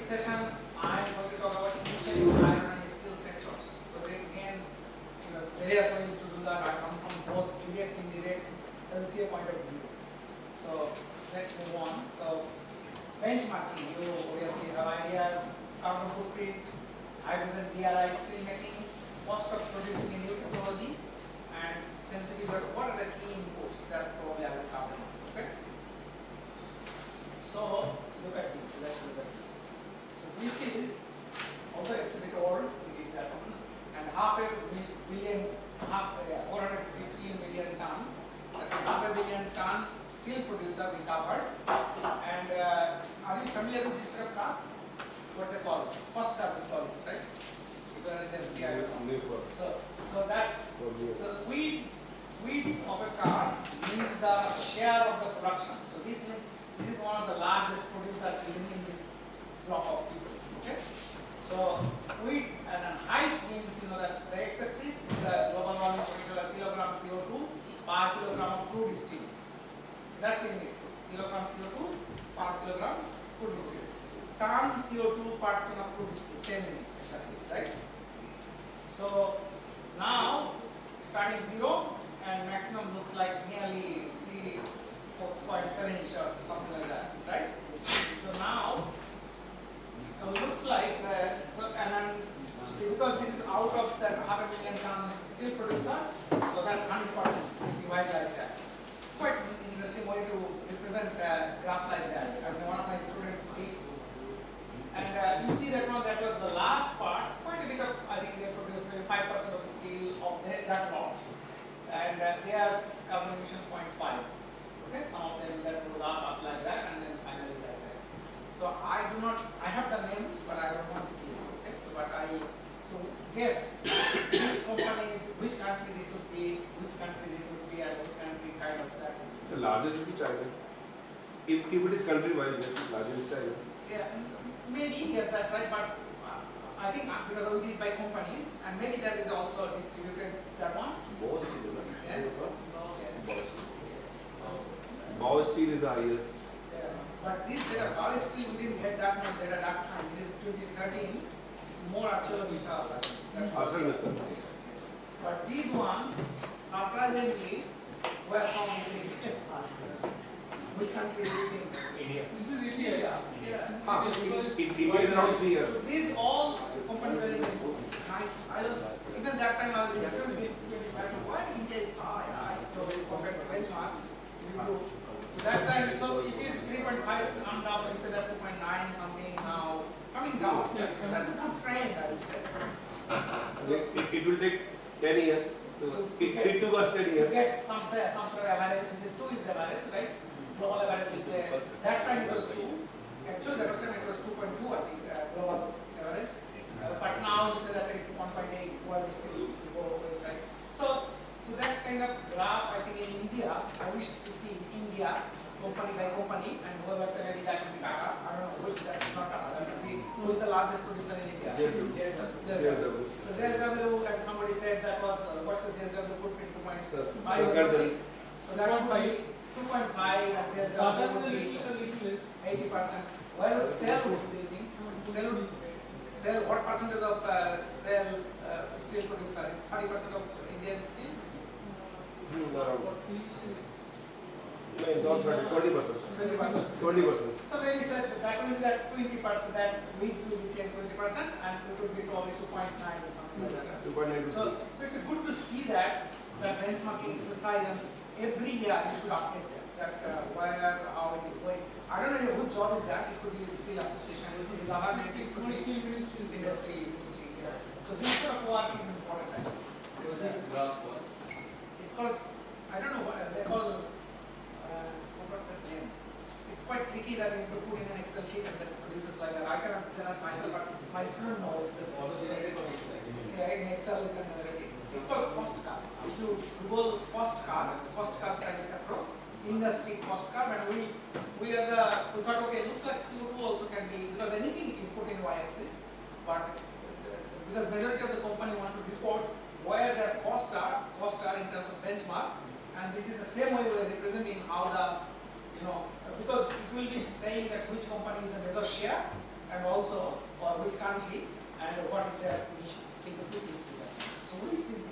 session, I am going to talk about emission in iron and steel sectors. So again, various ways to do that. I come from both direct and indirect LCA point of view. So let's move on. So benchmarking, you obviously have ideas, carbon footprint, hydrogen DRI steel making, cost of producing a new technology, and sensitivity. What are the key inputs? That's probably I will cover. Okay. So look at this. Let's look at this. So this is, although it's a bit old, we did that one, and 415 million ton. That's 500 million ton steel producer we covered. And are you familiar with this car? What they call it? First car we call it, right? Because it's STI. So that's so weight of a car means the share of the production. So this means this is one of the largest producer in this block of people. Okay. So weight and height means that the x-axis is the global warming particular kilogram CO2 per kilogram of crude steel. So that's the unit. Kilogram CO2 per kilogram crude steel. Ton CO2 per ton of crude steel. Same unit exactly, right? So now starting 0 and maximum looks like nearly 3.7 inch or something like that, right? So now, so it looks like and then because this is out of that 500 million ton steel producer, so that's 100% divide like that. Quite interesting way to represent a graph like that. As one of my students did. And you see that now that was the last part, quite a bit of, I think they produce maybe 5% of the steel of that lot. And they are carbon emission 0.5. Okay, some of them that goes up like that and then finally like that. So I have the names, but I don't want to give. Okay, so guess which companies, which country this would be, which country this would be, and which country kind of that. The largest will be China. If it is country-wise, then the largest is China. Yeah, maybe, yes, that's right, but I think because we did by companies, and maybe that is also distributed, that one. Bow steel, Yeah. Bow steel is the highest. Yeah. But this data, Bow steel, we didn't get that much data that time. This is 2013, it's more actually But these ones, surprisingly, were from which country do you think? India. This is India. Yeah. India is around 3 years. So these all companies are nice. Even that time I was in why India is high, so compared to benchmark. So that time, so if it is 3.5 come down, we say that 2.9 something now coming down. Yeah. So that's a good trend, I would say. So it will take 10 years. It took us 10 years. You get some sort of average, which is 2 is average, right? Global average is that time it was 2. Actually, that was time it was 2.2, I think, global average. But now you say that it's 1.8, well, it's still to go right? So that kind of graph, I think in India, I wish to see India, company by company, and whoever said maybe that would be Tata. I don't know which that is not Tata. That would be who is the largest producer in India? JSW. So JSW, like somebody said, that was what's the JSW footprint 2.5. So that would be 2.5, and JSW would be 80%. Where would Cell do you think? Cell, what percentage of Cell steel producer is 30% of Indian steel? Not 30, 20%. 20%. So maybe that will be that 20%, that weight will be 20%, and it would be probably 2.9 or something like that. 2.9. So it's good to see that benchmarking exercise, and every year you should update that where, how it is going. I don't know whose job is that. It could be steel association, it could be government, it could be industry. Yeah. So this sort of work is important. It's called, I don't know what they call. Forgot the name. It's quite tricky that you need to put in an Excel sheet and then it produces like that. I cannot generate myself, but my student knows. Yeah, in Excel you can generate it. It's called cost curve. If you Google cost curve type it across, industry cost curve, and we thought, okay, it looks like CO2 also can be, because anything you put in y-axis, but because majority of the company want to report where their costs are in terms of benchmark, and this is the same way we are representing how the, because it will be saying that which company is the major share, and also or which country and what is their emission. So you put this together. So what is the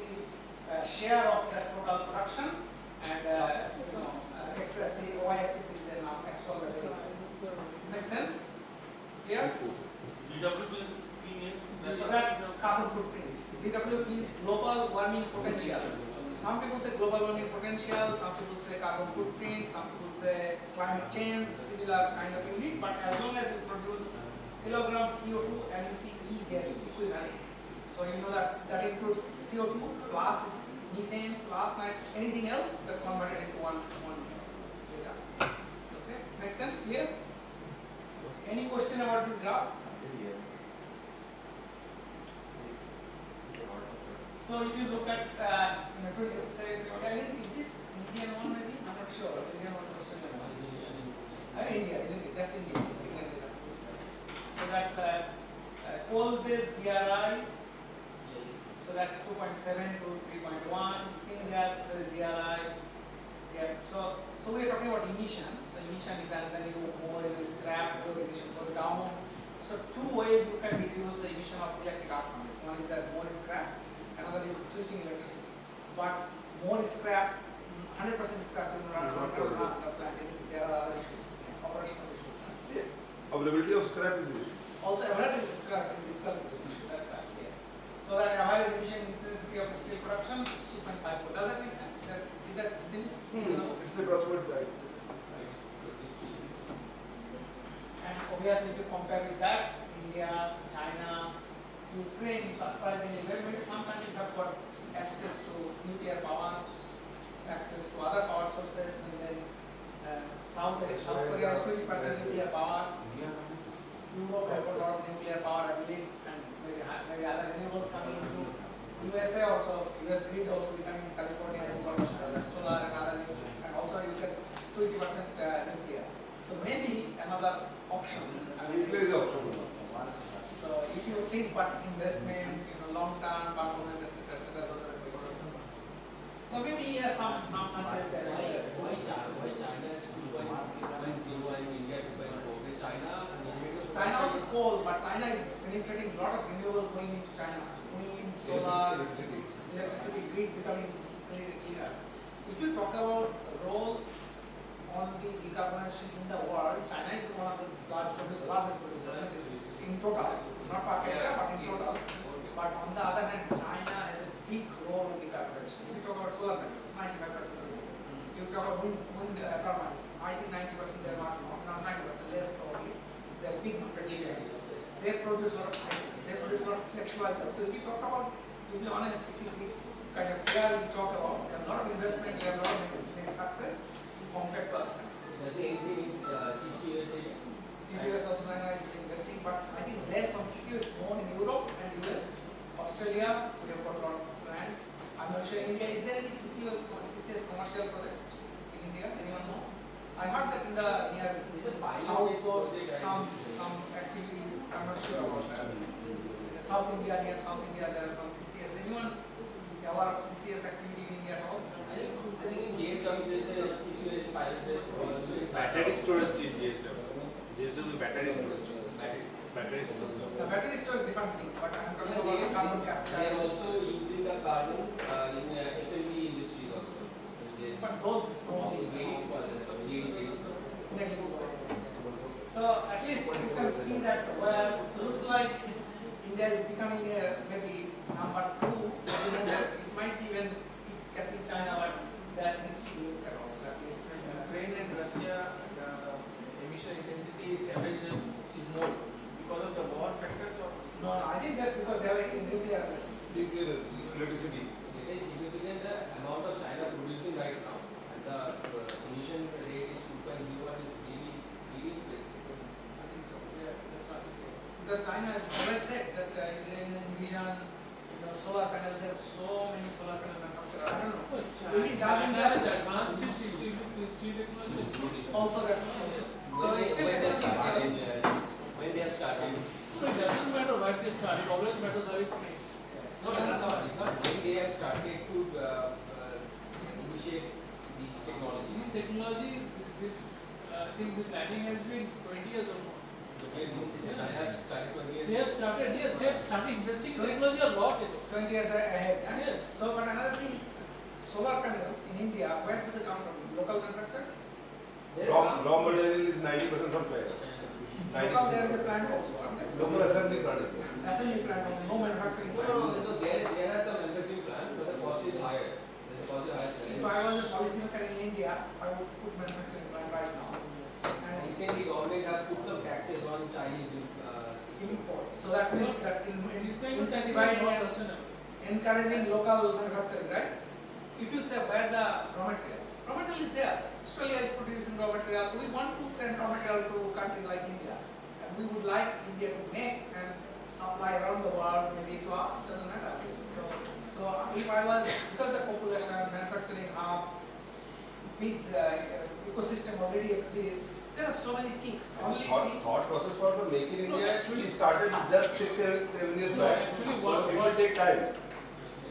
share of that total production and x-axis, y-axis is the now actual value. Make sense? Clear? GWP means So that's carbon footprint. ZWP means global warming potential. Some people say global warming potential, some people say carbon footprint, some people say climate change, similar kind of unit, but as long as you produce kilograms CO2 and you see E there is equivalent. So you know that that includes CO2 plus methane plus anything else that converted into one data. Okay, makes sense? Clear? Any question about this graph? So if you look at, is this Indian one maybe? I'm not sure. Indian one question. India, isn't it? That's India. So that's coal-based DRI. So that's 2.7 to 3.1. Syngas DRI. Yeah. So we are talking about emission. So emission is that when you more you scrap, your emission goes down. So two ways you can reduce the emission of electric arc furnace. One is that more scrap. Another is switching electricity. But more scrap, 100% scrap will not run the plant. There are other issues, operational issues. Availability of scrap is an issue. Also, availability of scrap is itself an issue. That's right. Yeah. So that average emission intensity of steel production is 2.5. So does that make sense? Is that seems reasonable? It's approximate right. And obviously, if you compare with that, India, China, Ukraine, surprisingly, maybe some countries have got access to nuclear power, access to other power sources, and then South Korea has 20% nuclear power. Europe has got a lot of nuclear power, I believe, and maybe other renewables coming into USA also. US grid also becoming California has got solar and other nuclear, and also US 20% nuclear. So maybe another option. Nuclear is optional. So if you think about investment, long-term performance, etc., those are the big ones. So maybe some countries that Why China is 2.0 and India 2.4? China also coal, but China is penetrating a lot of renewables going into China. Wind, solar, electricity grid becoming very clear. If you talk about the role on the decarbonization in the world, China is one of the largest producers in total, not per capita, but in total. But on the other hand, China has a big role in decarbonization. If you talk about solar panels, 95%. If you talk about wind turbines, I think 90% they are not 90%, less probably. They are big market share. They produce a lot of hydrogen, they produce a lot of electrolyzers. So if you talk about, to be honest, if you kind of fairly talk about, there are a lot of investment, there are a lot of success compared to other countries. Does anything in CCUS area? CCUS also China is investing, but I think less on CCUS, more in Europe and US. Australia, we have got a lot of plants. I'm not sure in India, is there any CCUS commercial project in India? Anyone know? I heard that in the near South Coast, some activities, I'm not sure about that. In South India, near South India, there are some CCS. Anyone aware of CCS activity in India at all? I think in JSW there is a CCUS pilot test also. Battery storage is JSW. JSW battery storage. Battery storage. The battery storage is different thing, but I'm talking about carbon capture. They are also using the carbon in FME industry also. But those is small. Very small, very small. It's negligible. So at least you can see that where so looks like India is becoming maybe number 2. It might be even catching China, but that needs to be looked at also at least. Ukraine and Russia, the emission intensity is average is more because of the war factors or No, I think that's because they are in nuclear energy. Nuclear electricity. It is significant the amount of China producing right now, and the emission rate is 2.0 and is really impressive. I think so. Yeah, that's right. Because China has always said that in vision, solar panels, there are so many solar panel manufacturers. I don't know. Maybe doesn't China have has advanced in steel technology. also that. So When it's still they have technology started, itself. when they have started, So it doesn't matter where they start, it always matters how it finishes. no, it's not. It's not when they have started to initiate these This technologies. technology, this thing, the planning has been 20 years or more. China 20 years. They have started, yes, they have started investing in technology a lot ago. 20 years ahead. And Yes. so, but another thing, solar panels in India, where do they come from? Local manufacturer? There is Raw some- material is 90% from China. Local, there is a plant also, aren't there? Local assembly plant is there. Assembly plant, only, no manufacturing No, plant. no, no, there are some manufacturing plants, but the cost is higher. The cost is higher. If I was a policymaker in India, I would put manufacturing plant right now. And And recently government have put some taxes on Chinese import. So that means that This kind of taxes are incentivizing not and sustainable. encouraging local manufacturing, right? If you say where the raw material is there. Australia is producing raw material. We want to send raw material to countries like India. And we would like India to make and supply around the world, maybe to us, doesn't matter. So if I was, because the population, manufacturing hub, big ecosystem already exists, there are so many ticks. Only Thought process for the Make in India actually started just 6-7 years No, back. actually So what- it will take time.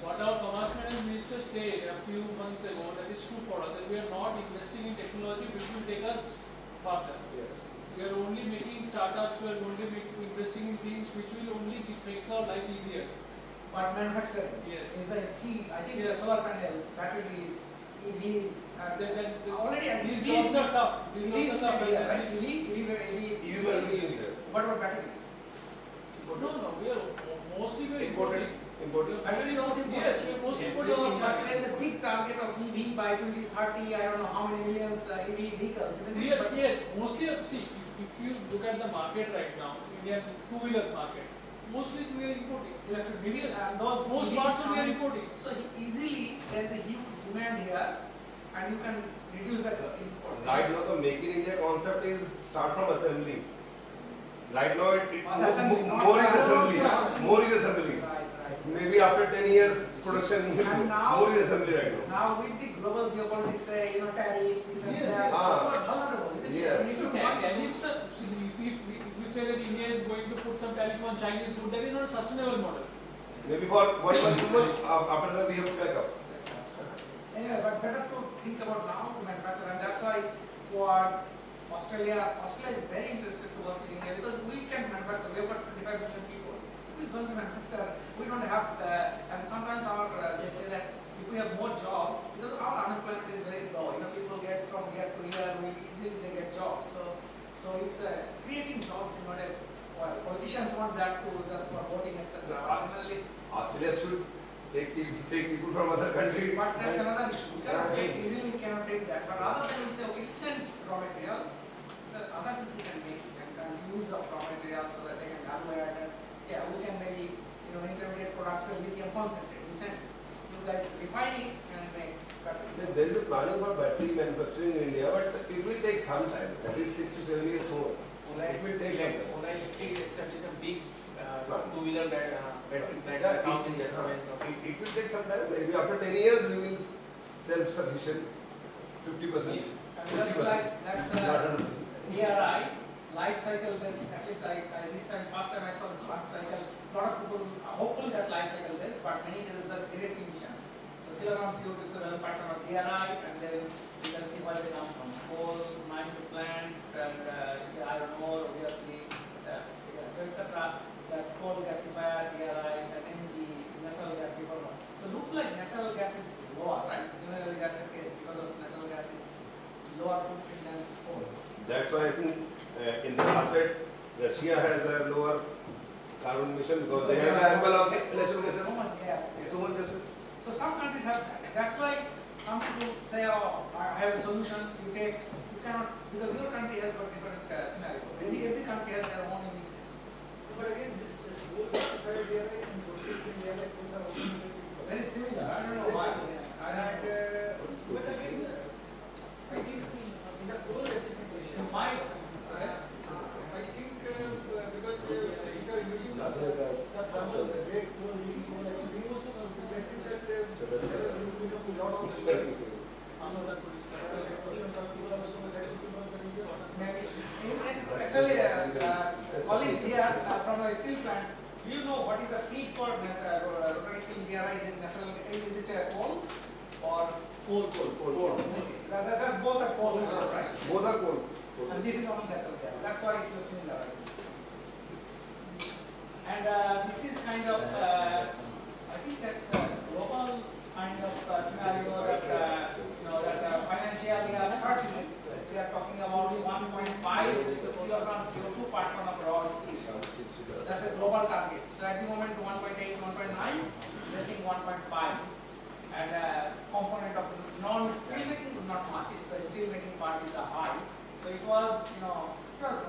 What our commerce finance minister said a few months ago, that is true for us, that we are not investing in technology which will take us further. Yes. We are only making startups, we are only investing in things which will only make our life easier. but manufacturing Yes. is the key. I think the Yes. solar panels, batteries, EVs, Then already these EVs jobs are tough. These EVs jobs are tough. here, right? EV, EU will be there. What about batteries? No, we are mostly we are Imported. importing. Imported. Batteries also imported. Yes, we are mostly Yes. importing. So, but there is a big target of EV by 2030. I don't know how many millions EV vehicles, isn't We it? are, But yeah, mostly, see, if you look at the market right now, Indian two-wheelers market, mostly we are importing. electric vehicles and those Most EVs parts we are coming- importing. So easily there is a huge demand here, and you can reduce the import. Right now the Make in India concept is start from assembly. Right now it Was assembly, not more is production. assembly. More is assembly. Right. Maybe after 10 years production And now- more is assembly right now. Now with the global geopolitics, tariff, this and Yes, that, yes. you are vulnerable, isn't it? Yes. You need to work- Tariffs are, if we say that India is going to put some tariff on Chinese goods, that is not a sustainable model. Maybe for 1 month, 2 months, after that we have to back up. Anyway, but better to think about now to manufacture, and that's why what Australia is very interested to work with India because we can manufacture. We have got 25 million people. Who is going to manufacture? We don't have, and sometimes they say that if we have more jobs, because our unemployment is very low. People get from year to year, we easily they get jobs. So it's creating jobs in order. Well, politicians want that to just for voting, etc. Generally, Australia should take people from other country. but that's another issue. We cannot take easily. We cannot take that. But rather than we say, okay, send raw material, the other people can make it and can use the raw material so that they can value add and yeah, we can maybe intermediate products of lithium concentrate. We send you guys refine it and make battery. There is a planning for battery manufacturing in India, but it will take some time. At least 6 to 7 years more. It will take some time. Ola Electric established a big Plant. two-wheeler battery plant Yeah, in South India. It will take some time. Maybe after 10 years we will self-sufficient 50%. And that's like that's Not 100%. DRI life cycle based. At least this time first time I saw the life cycle. Lot of people are hopeful that life cycle based, but many cases are direct emission. So kilogram CO2 equivalent pattern of DRI, and then you can see where they come from. Coal, mine to plant, and iron ore, obviously. So etc. That coal gasifier, DRI, and energy, natural gas reformer. So looks like natural gas is lower, right? Generally that's the case because of natural gas is lower footprint than coal. That's why I think in the asset, Russia has a lower carbon emission because they have the ample of natural gases. So much gas. So much gas. So some countries have that. That's why some people say, oh, I have a solution. You cannot, because your country has got different scenario. Every country has their own uniqueness. But again, this whole classified DRI and protected DRI both are open to people. Very similar. I don't know why. But again, I think in the coal gasification, You might, yes. I think because if you are using the thermal rate coal, using coal actually, that is that there will be a lot of Actually, colleagues here from a steel plant, do you know what is the feed for rotating kiln DRI? Is it coal or Coal. that's both are coal, right? Both are coal. And this is only natural gas. That's why it's similar. And this is kind of, I think that's a global kind of scenario that, that financially are 30, we are talking about 1.5 kilograms CO2 per ton of raw steel. That's a global target. So at the moment 1.8, 1.9, I think 1.5. And component of non-steel making is not much. It's the steel making part is the high. So it was, it was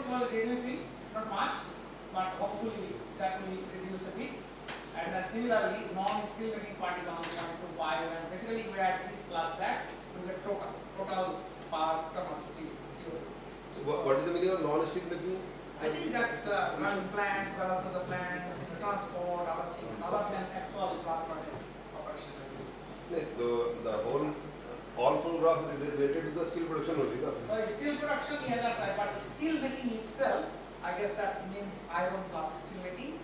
slowly reducing, not much, but hopefully that will reduce a bit. And similarly, non-steel making part is only 0.25, and basically if we add this plus that, we get total per ton of steel. So what is the meaning of non-steel making? I think that's running plants, as the plants, in the transport, other things, other than actual blast furnace operations. The whole all full graph is related to the steel production only. No? So steel production, yes, that's right, but steel making itself, I guess that means iron plus steel making,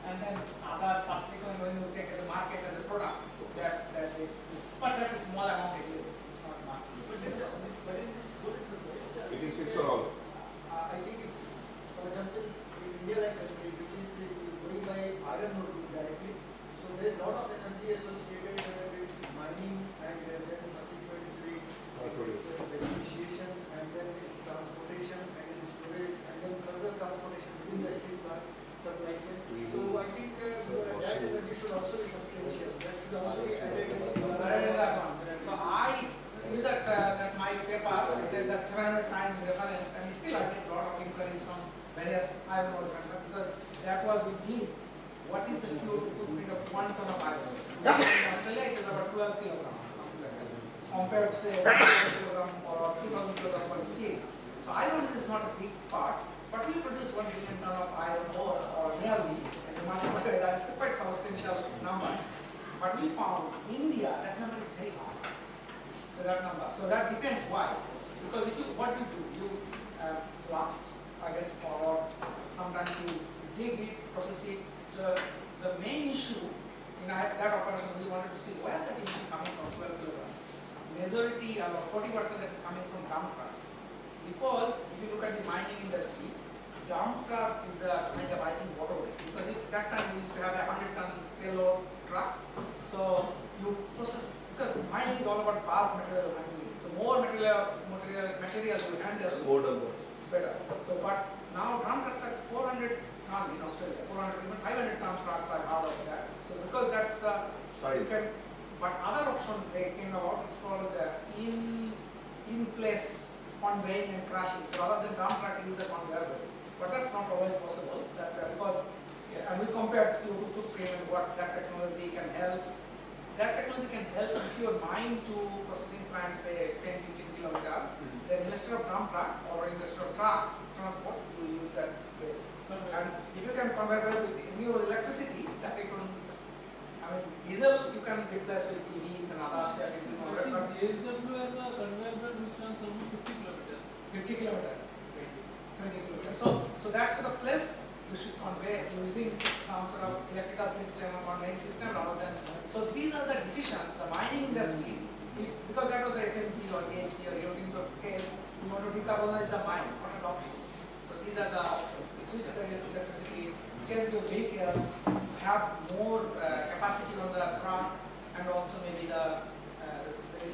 and then other subsequent when you take the market as a product, but that is small amount again, it's not much. But in this whole exercise, It is fixed for all. I think if, for example, in India like country which is going by iron ore directly, so there is a lot of energy associated with mining and then subsequently its beneficiation and then its transportation and its storage and then further transportation within the steel plant supply chain. So I think that energy should also be substantial. That should also be added in the So I knew that my paper, I said that 700 times reference, and still I get a lot of inquiries from various iron ore companies because that was we did. What is the CO2 footprint of 1 ton of iron ore? In Australia, it is about 12 kilograms, something like that, compared to say 1,000 kilograms or 2,000 kilograms for steel. So iron ore is not a big part, but we produce 1 billion ton of iron ore or nearly, and you multiply that, it's a quite substantial number. But we found India, that number is very high. So that number. So that depends why. Because if you, what you do, you blast, I guess, or sometimes you dig it, process it. So the main issue in that operation, we wanted to see where the emission coming from 12 kilograms. Majority, about 40% that is coming from dump trucks. Because if you look at the mining industry, dump truck is the kind of, I think, bottleneck. Because at that time we used to have a 100-ton payload truck. So you process, because mining is all about bulk material handling. So more material you handle, More numbers. it's better. So but now drum trucks are 400 ton in Australia, 400 even 500 ton trucks are out of that. So because that's the Size. But other option they came about, it's called in place conveying and crashing. So rather than drum truck use a conveyor belt. But that's not always possible. That because and we compared CO2 footprint and what that technology can help. That technology can help if your mine to processing plant say 10-15 kilometer. Then instead of drum truck or instead of truck transport, you use that way. And if you can compare it with renewable electricity, that it will. I mean, diesel you can replace with EVs and others that it will I convert. think JSW has a conveyor belt which runs almost 50 kilometers. 50 kilometer, 20 kilometers. So that sort of place you should convey using some sort of electrical system or conveying system rather than. So these are the decisions the mining industry, because that was the FMG or AHP or European case, you want to decarbonize the mine, what are the options? So these are the options. Switch the electricity, change your vehicle, have more capacity on the truck, and also maybe the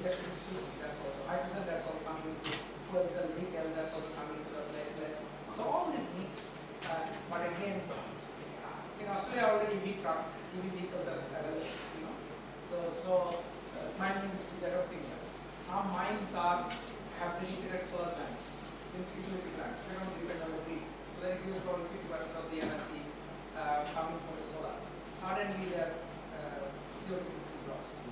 electricity switching, that's also hydrogen, that's also coming into fuel cell vehicle, that's also coming into the place. So all these mix. But again, in Australia already EV trucks, EV vehicles are available, So mining industry is adopting that. Some mines have dedicated solar plants, utility plants. They don't depend on the grid, so they use probably 50% of the energy coming from the solar. Suddenly their CO2 drops.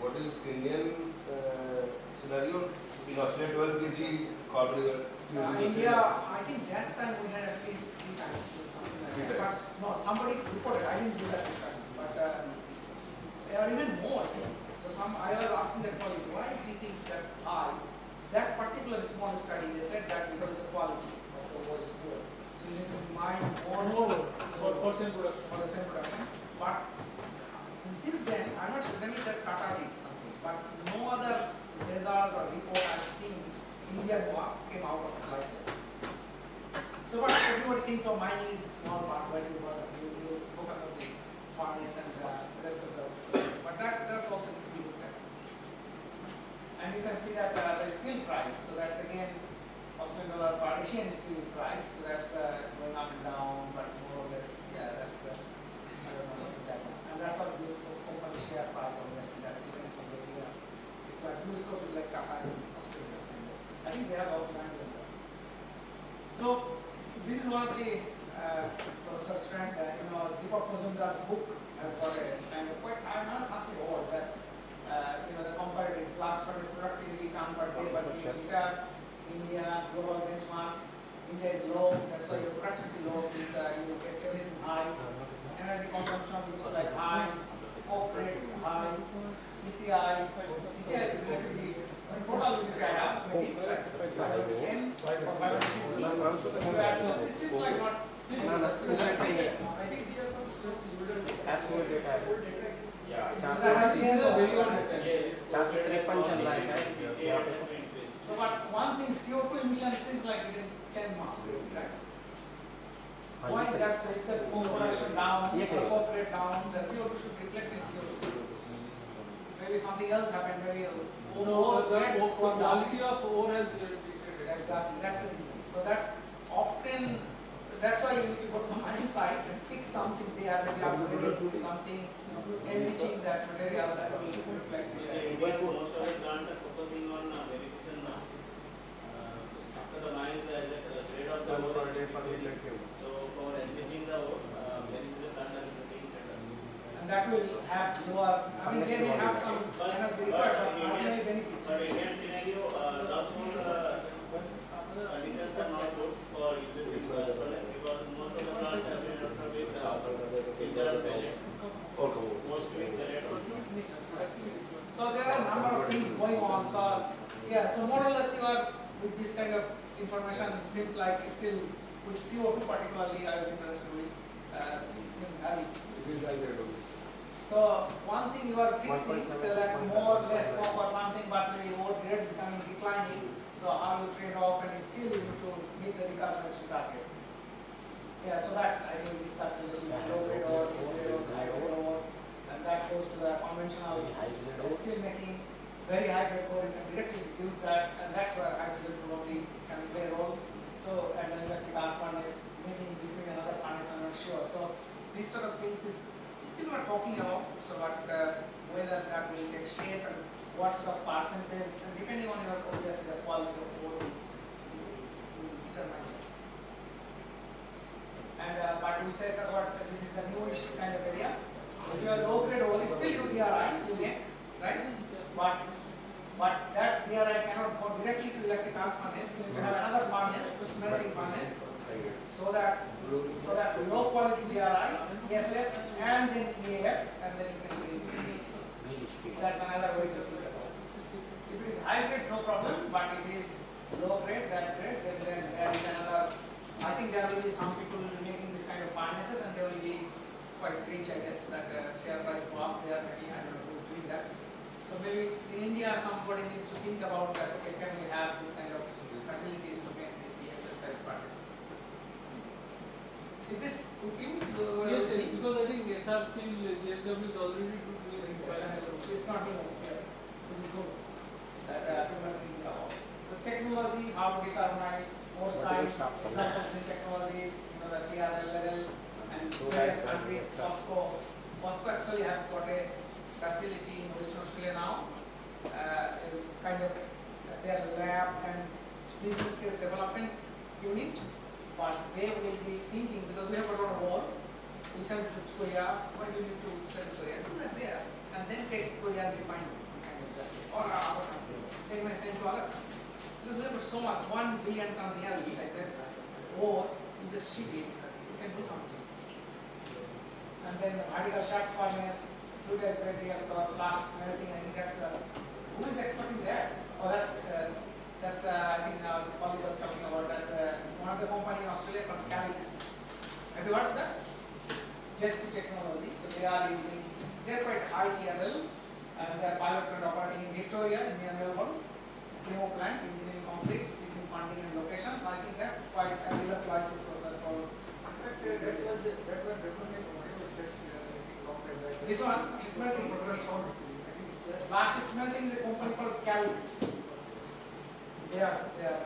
What is Indian scenario? In Australia, 12 kg carbon India, I think that time we had at least 3 times or something like that. But no, somebody reported, I didn't do that this time. But there are even more. So I was asking that colleague, why do you think that's high? That particular small study, they said that because of the quality of the ore is poor. So you need to mine more For same production. for the same production. But since then, I'm not sure, maybe that Tata did something, but no other result or report I've seen Indian work came out of it like that. So what everybody thinks of mining is a small part, but you focus on the furnace and the rest of the, but that's also to be looked at. And you can see that the steel price, so that's again Australian dollar per Asian steel price, so that's going up and down, but more or less, yeah, that's, I don't know what's that one. And that's what BlueScope company share price, obviously, that depends on the area. It's like BlueScope is like Qatar in Australia. I think they have also language. So, this is one of the Professor Strand, Deepak Mazumdar's book has got a kind of quite, I must be old, that the comparative blast furnace productivity ton per day, but India, global benchmark, India is low, that's why your productivity low is you get everything high, energy consumption looks like high, corporate high, PCI is relatively, total PCI up, maybe 10 or 5. This is like not, I think these are some absolute data है so that has changed a very old data. 453 चल रहा है शायद So, but one thing, CO2 emission seems like it didn't change much, right? Why is that? So, if the coal production down, Yes, or sir. corporate down, the CO2 should reflect in CO2. Maybe something else happened, maybe The quality of ore has degraded. exactly, that's the reason. So, that's often, that's why you need to go to the mine site and fix something there, maybe upgrading to something, enriching that material that will reflect Most it. of the plants are focusing on verification now. After the mines, there is a grade of the ore. So for enriching the ore, verification plant are being set up. And that will have lower, I mean, they may have some energy required, but marginal benefit. But Indian scenario, household conditions are not good for usage in blast furnace because most of the plants have been adopted with cylinder pellet, mostly with pellet. So there are a number of things going on. So yeah, so more or less you are with this kind of information. It seems like still with CO2 particularly, I was interested with. Seems very. So one thing you are fixing, say like more or less coke or something, but maybe more grade becoming declining. So how you trade off and still you need to meet the decarbonization target. Yeah, so that's I think we discussed a little bit low grade or high grade ore, and that goes to the conventional steel making. Very high grade ore, you can directly reduce that, and that's where hydrogen probably can play a role. So and then electric arc furnace, maybe between another furnace, I'm not sure. So these sort of things is people are talking about. So but whether that will take shape and what sort of percentage, and depending on your obviously the quality of ore will determine that. And but we said that what this is the newish kind of area. If you are low grade ore, it's still DRI, you make, right? But that DRI cannot go directly to electric arc furnace. You need to have another furnace, melting furnace, so that low quality DRI, ESF, and then EAF, and then you can release. That's another way to think about it. If it is high grade, no problem, but if it is low grade, that grade, then there is another. I think there will be some people making this kind of furnaces, and they will be quite rich, I guess, that share price go up. They are making, I don't know who's doing that. So maybe in India, somebody needs to think about that. Okay, can we have this kind of facilities to make this ESF type furnaces? Is this with you? Yes, yes, because I think SRC, JSW is already doing it. It's not new. Yeah. This is good. That people are thinking about. So technology, how to decarbonize, more science, examples of new technologies, the TRL level, and various countries. Costco actually have got a facility in Western Australia now, kind of their lab and business case development unit. But they will be thinking, because we have a lot of war, we send it to Korea. Why do you need to send it to Korea? Do that there, and then take Korea and refine it, kind of that, or other countries. They may send to other countries. Because we have so much, 1 billion ton nearly, I said, or you just ship it, you can do something. And then the vertical shaft furnace, fluid ice reactor, flask melting, I think that's, who is exporting that? Oh, that's I think Polly was talking about, that's one of the company in Australia from Calix. Have you heard of that? Just technology, so they are using, they're quite high TRL, and they're pilot plant operating in Victoria, in near Melbourne. Demo plant, engineering complete, seeking funding and locations. I think that's quite a real crisis process for This one, smelting. Slash smelting is a company called Calix. They are.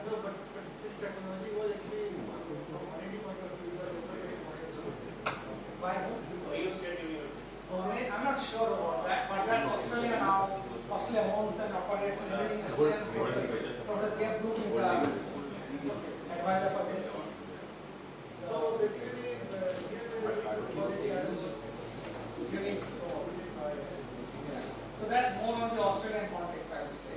No, but this technology was actually from R&D point of view, it was different. Why? Ohio State University. I'm not sure about that, but that's Australia now. Australia owns and operates and everything is Australian. Professor Jeff Bloom is the advisor for this. So basically, here the policy I don't know. Unique. So that's more on the Australian context, I would say.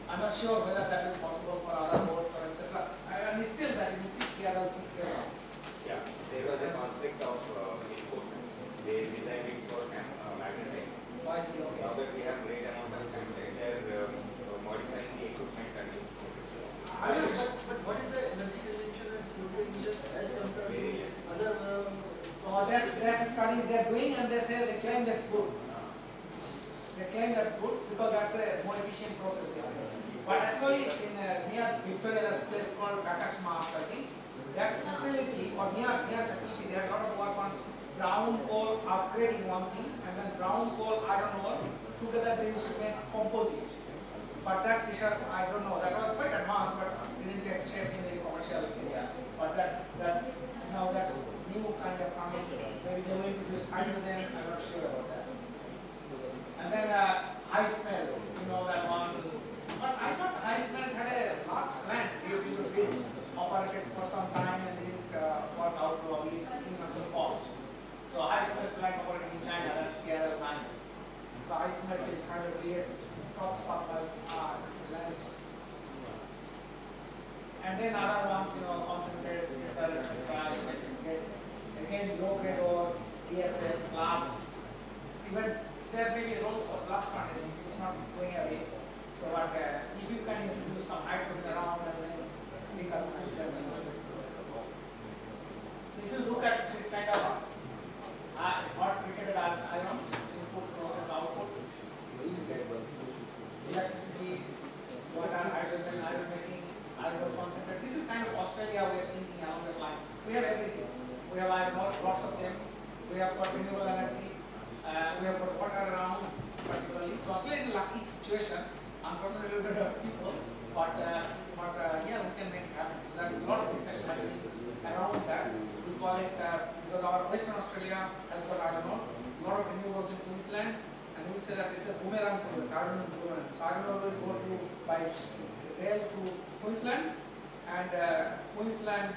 I'm not sure whether that is possible for other boards or etc. And it's still that you see TRL 6 here. Yeah, there was a conflict of inputs. They designed it for magnetic. Why is it okay? Now that we have great amount of time, they're modifying the equipment and But what is the energy consumption and CO2 emissions as compared to other? That's studies they're doing and they claim that's good. They claim that's good because that's a more efficient process. They say. But actually, in near Victoria, there's a place called Kakashmas, I think. That facility or near facility, they have a lot of work on brown coal upgrading one thing, and then brown coal iron ore together they used to make composite. But that research, I don't know. That was quite advanced, but didn't get shape in the commercial area. But that now that new kind of coming, maybe they will introduce hydrogen. I'm not sure about that. And then high smell, you know that one. But I thought high smell had a large plant. You could be operated for some time and didn't work out probably in terms of cost. So high smell plant operating in China, that's TRL 9. So high smell is kind of weird, tops up as land. And then other ones, you know, concentrated sector, etc. You can get again low grade or DSL glass. Even there may be a role for blast furnace, it's not going away. So but if you can introduce some hydrogen around and then pick up and there's a so if you look at this kind of hot briquetted iron, input process output, electricity, water, hydrogen, iron making, iron concentrate. This is kind of Australia way of thinking along that line. We have everything. We have iron ore, lots of them. We have got renewable energy. We have got water around particularly. So Australia is a lucky situation. Unfortunately, we don't have people, but yeah, we can make it happen. So there's a lot of discussion happening around that. We call it because our Western Australia has got iron ore, a lot of renewables in Queensland, and we say that it's a boomerang to the carbon boomerang. So iron ore will go to by rail to Queensland, and Queensland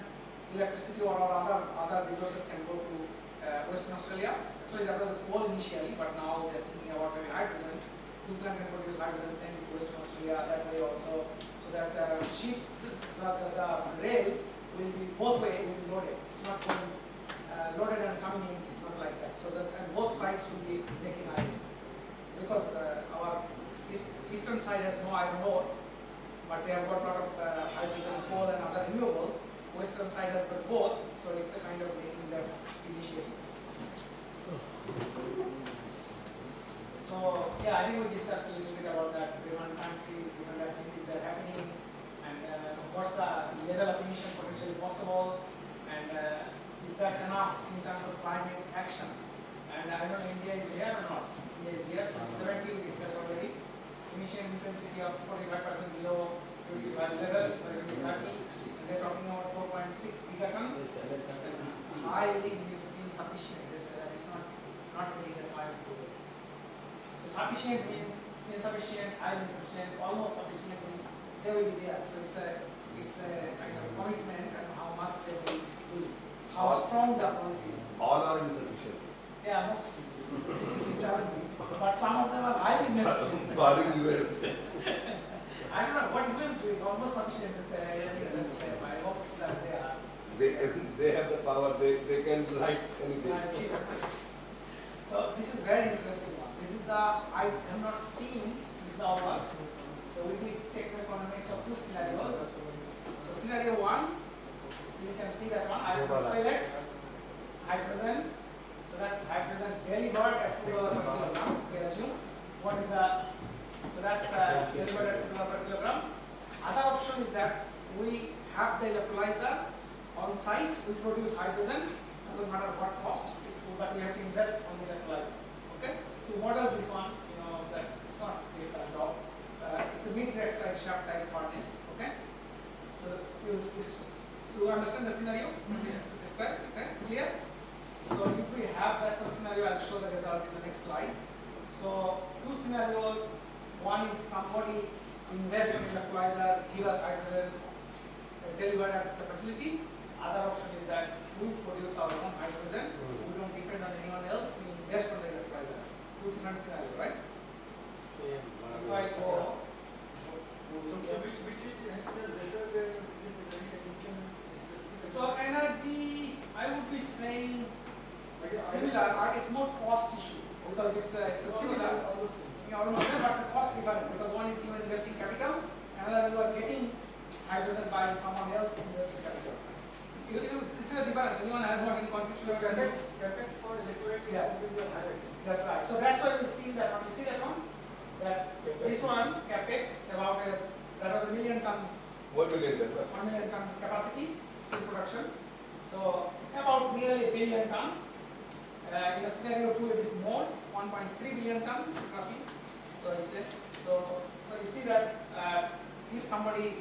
electricity or other resources can go to Western Australia. Actually, that was a coal initially, but now they're thinking about maybe hydrogen. Queensland can produce hydrogen, send it to Western Australia that way also, so that ships, so the rail will be both way will be loaded. It's not going loaded and coming in, not like that. So that and both sides will be making iron. So because our eastern side has no iron ore, but they have got a lot of hydrogen, coal, and other renewables. Western side has got both, so it's a kind of making that initiative. So yeah, I think we discussed a little bit about that. Different countries, different activities that are happening, and what's the level of emission potentially possible, and is that enough in terms of climate action? And I don't know India is here or not. India is here. 70 we discussed already. Emission intensity of 45% below 25 level by 2030. And they're talking about 4.6 gigaton. Highly insufficient. They say that it's not meeting the climate goal. Sufficient means insufficient, highly insufficient, almost sufficient means they will be there. So it's a kind of commitment and how much they will do, how strong the policy is. All are insufficient. Yeah, most it's challenging, but some of them are highly insufficient. Barring US. I don't know what US doing, almost sufficient to say. I hope that they are. They have the power. They can write anything. So this is very interesting one. This is I have not seen this is our work. So we will take economics of two scenarios. So scenario one, so you can see that one, iron pellets, hydrogen. So that's hydrogen delivered at $2 per kilogram, we assume. What is so that's delivered at $2 per kilogram. Other option is that we have the electrolyzer on site, we produce hydrogen, doesn't matter what cost, but we have to invest on the electrolyzer. Okay, so model this one, that it's not a job. It's a mid-grade shaft type furnace. Okay, so you understand the scenario? Describe. Okay, clear? So if we have that sort of scenario, I'll show the result in the next slide. So two scenarios. One is somebody invest in electrolyzer, give us hydrogen, deliver at the facility. Other option is that we produce our own hydrogen. We don't depend on anyone else. We invest on the electrolyzer. Two different scenarios, right? If I go. So which is the lesser this energy consumption specifically? So energy, I would be saying similar. It's more cost issue because it's a similar. Almost same, but the cost different because one is even investing capital, another you are getting hydrogen by someone else investing capital. This is a difference. Anyone has not any confusion? Capex for electrolyte Yeah. will be higher. That's right. So that's why we see that one. You see that one? That this one capex about that was 1 million ton. 1 million ton. 1 million ton capacity steel production. So about nearly 1 billion ton. In a scenario 2 it is more, 1.3 billion ton roughly. So you see that if somebody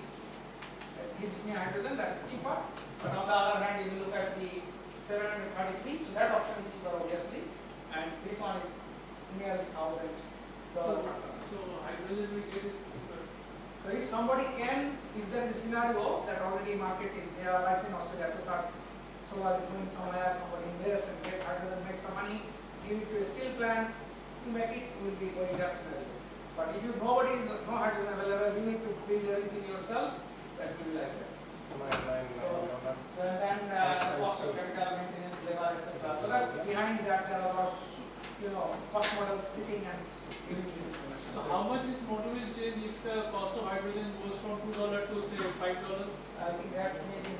gives me hydrogen, that is cheaper. But on the other hand, if you look at the 733, so that option is cheaper obviously, and this one is nearly $1,000 per ton. So hydrogen we get is cheaper. So if somebody can, if there is a scenario that already market is there, like in Australia, to thought solar is going somewhere, somebody invest and get hydrogen, make some money, give it to a steel plant, to make it, you will be going that scenario. But if no hydrogen available, you need to build everything yourself, that will be like that. So then cost of capital, maintenance, labor, etc. So that behind that there are a lot of cost models sitting and giving this information. So how much this model will change if the cost of hydrogen goes from $2 to say $5? I think that's maybe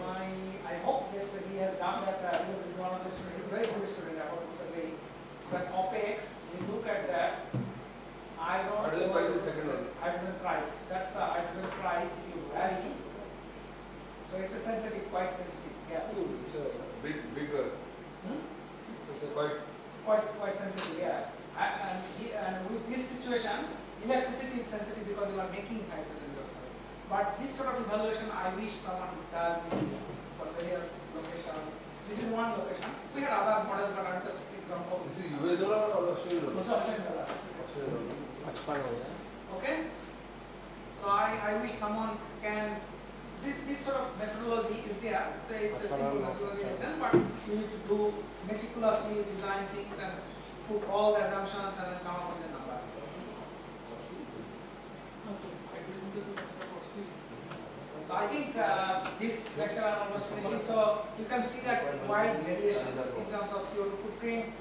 I hope that he has done that because he's one of the students, he's a very good student about this survey. But OPEX, we look at that. I don't Hydrogen price is second one. Hydrogen price. That's the hydrogen price if you vary. So it's a sensitive, quite sensitive. Yeah. It's a bigger. It's a Quite sensitive. Yeah. And with this situation, electricity is sensitive because you are making hydrogen yourself. But this sort of evaluation, I wish someone does for various locations. This is one location. We had other models, but I'm just example. This is US dollar or Australian dollar? This is Australian dollar. Okay. So I wish someone can. This sort of methodology is there. It's a simple methodology in a sense, but you need to do meticulously design things and put all the assumptions and then come up with a number. So I think this lecture I'm almost finishing. So you can see that wide variation in terms of CO2 footprint.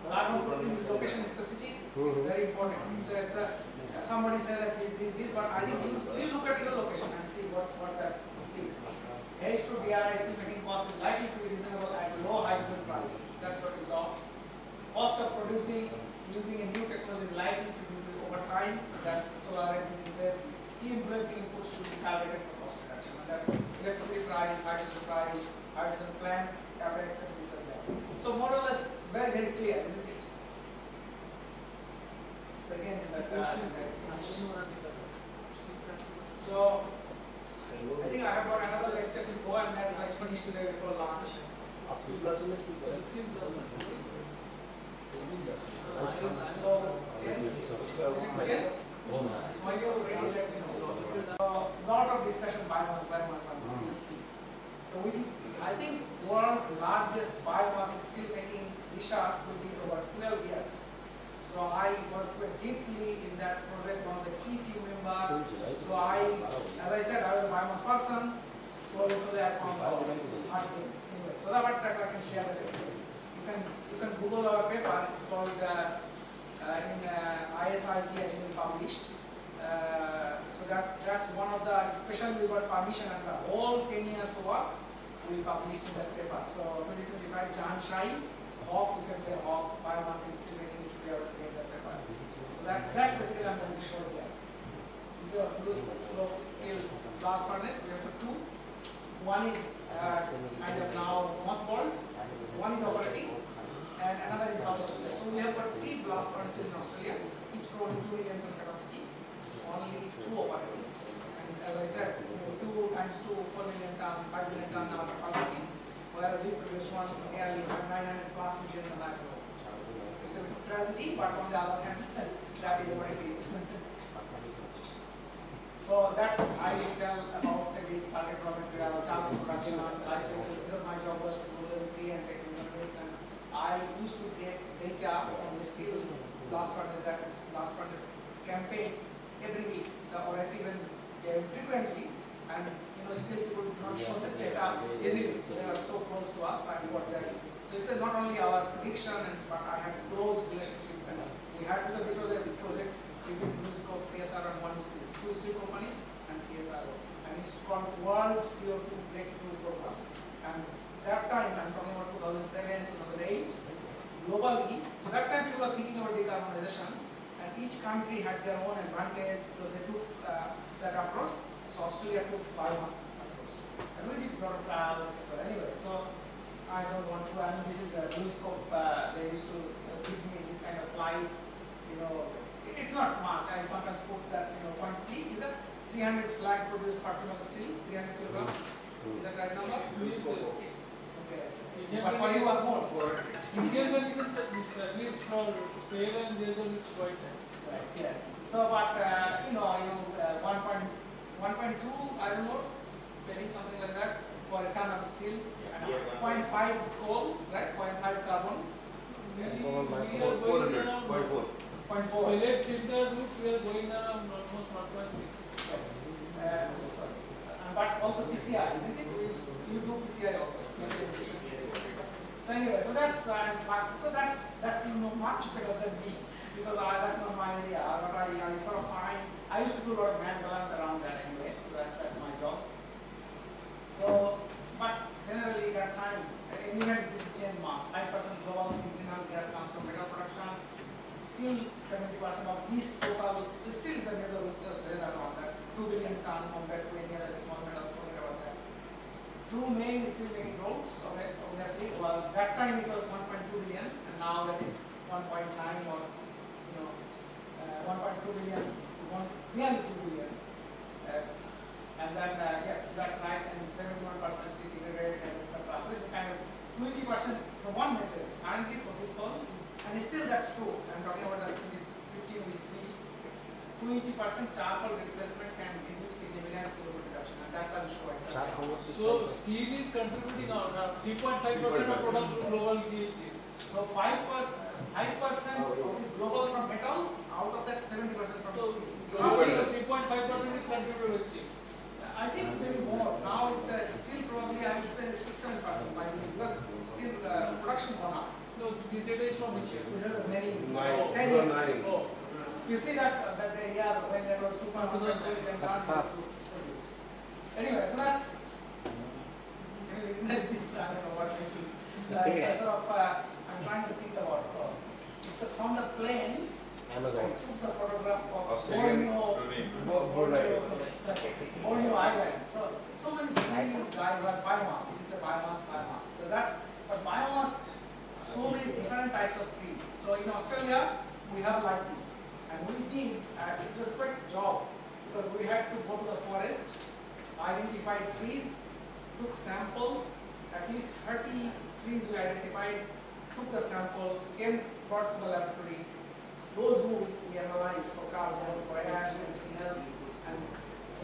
Carbon footprint is location specific. It's very important. Somebody said that this, but I think you look at your location and see what that speaks. H to DRI steel making cost is likely to be reasonable at low hydrogen price. That's what we saw. Cost of producing using a new technology is likely to reduce over time. That's solar energy says. Key influencing inputs should be calculated for cost reduction. And that's electricity price, hydrogen plant, capex, and this and that. So more or less very, very clear, isn't it? So again, so I think I have got another lecture to go, and that's I finished today before lunch. So, gents, when you're ready, let me know. Lot of discussion biomass. Let's see. So I think world's largest biomass steel making research will be over 12 years. So I was deeply in that project, one of the key team member. So as I said, I was a biomass person. Slowly I found out it's hard to anyway. So that I can share that with you. You can Google our paper. It's called in ISRT has been published. So that's one of the, especially we got permission and the whole 10 years work we published in that paper. So 2025 Jan Shai, Hawk, you can say Hawk, biomass is still making it to be able to get that paper. So that's the skill I'm going to show here. This is a blue steel blast furnace, we have two. one is kind of now mothballed, so one is operating, and another is South Australia. So we have got 3 blast furnaces in Australia, each providing 2 million ton capacity, only 2 operating. And as I said, 2 times 2, 4 million ton, 5 million ton our capacity, whereas we produce one nearly 900 plus million ton agro. It's a tragedy, but on the other hand, that is what it is. So that I will tell about the target raw material, charcoal production, life cycle, because my job was to go and see and take measurements, and I used to get data from the steel blast furnace, that is blast furnace campaign every week, or even frequently, and still people do not show the data easily, so they are so close to us and what's there. So it's not only our prediction, but I had close relationship, and we had, because it was a project between BlueScope, CSR and one steel, 2 steel companies and CSRO, and it's called World CO2 Breakthrough Program. And that time, I'm talking about 2007, 2008, globally, so that time people were thinking about decarbonization, and each country had their own advantage, so they took that approach. So Australia took biomass approach, and we did a lot of trials, etc. Anyway, so I don't want to, and this is a BlueScope, they used to give me this kind of slides, it's not much. I sometimes put that, 0.3 is that 300 slag produced per ton of steel, 300 kilograms. Is that right number? Okay. But for you are more. Indian conditions, at least for sale and there's it's quite nice. Right. Yeah. So, but 1.2, I don't know, maybe something like that for a ton of steel. And 0.5 coal, right? 0.5 carbon. We are going around 0.4. 0.4. pellet sinter route, we are going around almost 1.6. Sorry. But also PCI, isn't it? You do PCI also. So anyway, so that's much better than me, because that's not my area. But I sort of find, I used to do a lot of mass balance around that anyway. So that's my job. So, but generally that time, anyway, it did change mass. 5% global greenhouse gas comes from metal production. Still 70% of this total, so still is a major research rather on that 2 billion ton compared to any other small metals, forget about that. 2 main steel making roads, okay, obviously. Well, that time it was 1.2 billion, and now that is 1.9 or 1.2 billion, nearly 2 billion. And then yeah, so that's right, and 71% integrated and etc. So it's kind of 20%. So one message, R&D fossil coal is, and still that's true. I'm talking about the 2015 we reached 20% charcoal replacement can reduce significant CO2 reduction, and that's how we show it. So steel is contributing on 3.5% of total global GDP. So 5% of the global from metals, out of that 70% from So steel. roughly 3.5% is contributed by steel. I think maybe more. Now it's still probably I would say 6-7% because still production gone up. No, this data is from which year? This is many 9. 10 years. 9. Oh, You see that the year when there was 2.1 Anyway, so that's witness this. I don't know what it is. It's sort of I'm trying to think about. It's from the plane. Amazon. I took the photograph of Australian Borneo Island. So many things guys are biomass. It is a biomass. So that's, but biomass, so many different types of trees. So in Australia, we have like this. And we did, it was quite a job because we had to go to the forest, identify trees, took sample, at least 30 trees we identified, took the sample, came, brought to the laboratory. Those wood we analyzed for carbon, for ash, and everything else. And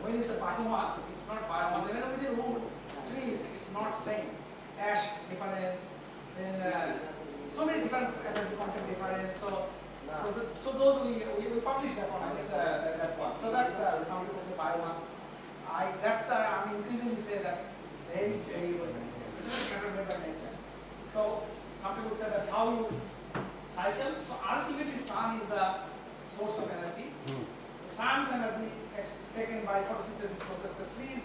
when you say biomass, it's not biomass. Even with the wood, trees, it's not same. Ash difference, then so many different energy content difference. So those we published that one. I think that one. So that's some people say biomass. I'm increasingly say that it's very good. It is controlled by nature. So some people say that how you cycle. So ultimately sun is the source of energy. So sun's energy is taken by photosynthesis process the trees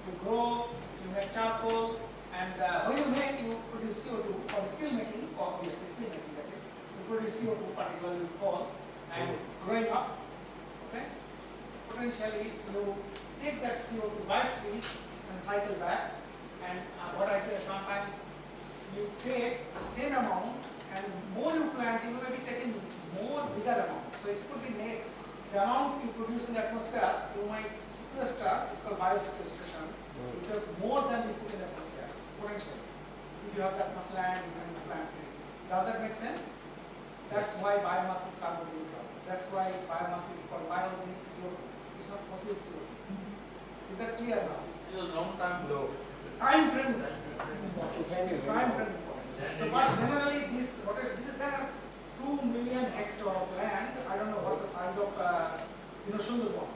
to grow, to make charcoal, and when you make, you produce CO2 for steel making, obviously steel making that is. You produce CO2 particularly with coal, and it's growing up. Okay? Potentially you take that CO2 by trees and cycle back, you take the same amount and more you plant, you may be taking more bigger amount. So it could be the amount you produce in the atmosphere, you might sequester, it's called biosequestration, you have more than you put in the atmosphere, potentially. If you have that much land, you can plant trees. Does that make sense? That's why biomass is carbon neutral. That's why biomass is called biogenic CO2. It's not fossil CO2. Is that clear now? It's a long time. No. Time frame is important. Time frame is important. So, but generally, this there are 2 million hectare of land. I don't know what's the size of Sundarban.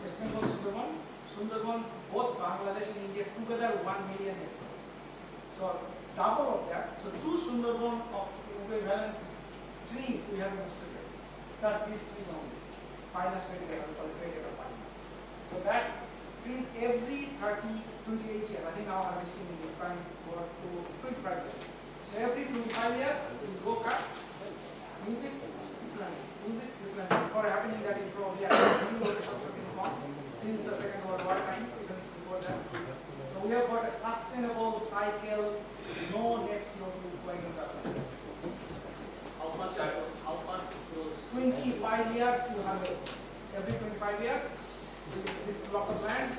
West Bengal Sundarban. Sundarban, both Bangladesh and India together 1 million hectare. So double of that. So 2 Sundarban of equivalent trees we have in Australia. That's these trees only. Pinus vetiver, we call it vetiver pine. So that trees every 28 years, I think now harvesting in Japan go up to 25 years. So every 25 years, we go cut, use it, replant, use it, replant. For happening that is probably new locations have been formed since the Second World War time, even before that. So we have got a sustainable cycle, no net CO2 going into the atmosphere. How fast it grows? 25 years you harvest. Every 25 years, so this block of land,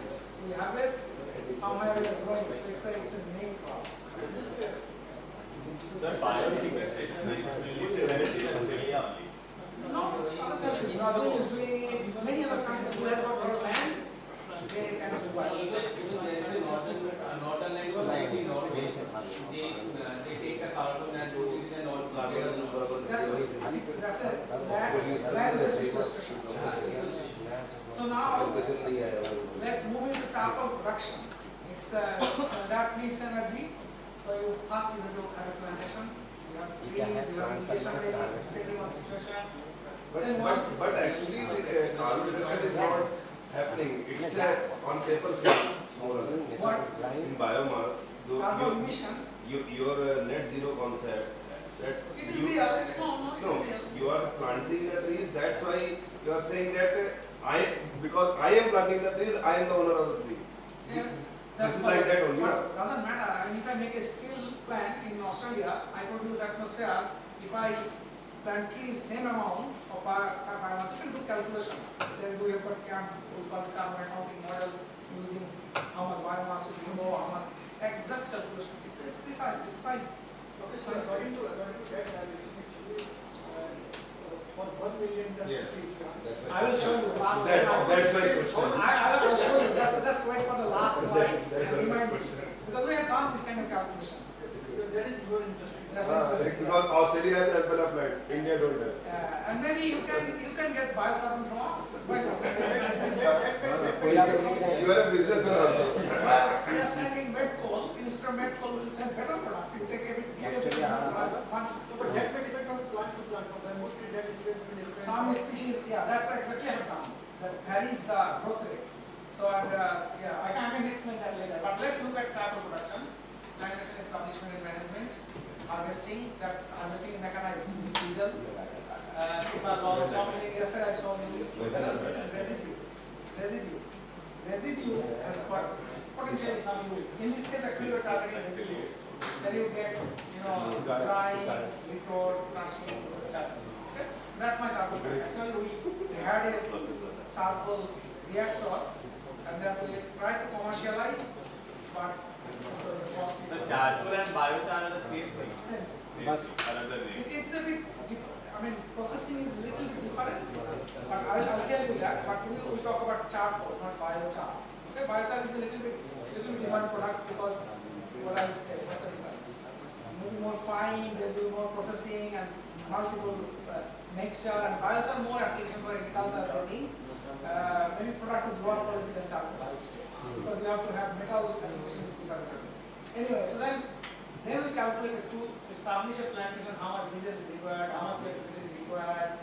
we harvest, somewhere we are growing. So it's a main crop. The biosequestration is mainly prevalent in Australia only. No, other countries, Brazil is doing it, many other countries who have got their land, they kind of do it. Even there is a northern line to likely northwest. They take the carbon and put it in the north side. That's a land-based sequestration. So now, let's move into charcoal production. It's that needs energy. So you first you have to have a plantation. You have trees, you have irrigation, depending on situation. But actually the carbon reduction is not happening. It's on paper thing, more or less. What? In biomass, Carbon emission. your net zero concept that It is real. No, no, it is real. you are planting the trees. That's why you are saying that because I am planting the trees, I am the owner of the tree. Yes. This is like that only, But no? doesn't matter. I mean, if I make a steel plant in Australia, I produce atmosphere. If I plant trees, same amount of biomass, you can do calculation. There is we have got we call carbon accounting model using how much biomass will grow, how much exact calculation. It's precise. It's science. Okay, so according to that, for 1 million tons Yes. steel plant, That's I will show you the last That's slide. my question. I will show you. Just wait for the last slide That and was remind my me. question. Because we have done this kind of calculation. because that is more interesting. That's Because interesting. Australia has umbrella plant, India don't have. And maybe you can get biocarbon from us. Why not? You are a businessman also. Well, we are sending wet coal. Instead of wet coal, we'll send better product. You take a bit, give a bit one. But that may depend from plant to plant, from mostly that is based on different. Some species, yeah, that's exactly how it done. That varies the growth rate. So, and yeah, I can explain that later. But let's look at charcoal production, plantation establishment and management, harvesting, that harvesting mechanized diesel. Yesterday I saw many residue. Residue has got potentially some use. In this case, actually, you're targeting residue. Then you get, drying, liquid, crushing, charcoal. Okay? So that's my charcoal plant. Actually, we had a charcoal reactor, and then we tried to commercialize, but the cost. The charcoal and biochar are the same thing. Same. Another name. It's a bit different. I mean, processing is a little bit different, but I'll tell you that. But we talk about charcoal, not biochar. Okay, biochar is a little bit different product because what I would say, what's the difference? Maybe more fine, there'll be more processing and multiple mixture, and biochar more application for agriculture. I think maybe product is lower quality than charcoal, I would say, because you have to have metal application is different. Anyway, so then we calculate to establish a plantation, how much diesel is required, how much electricity is required,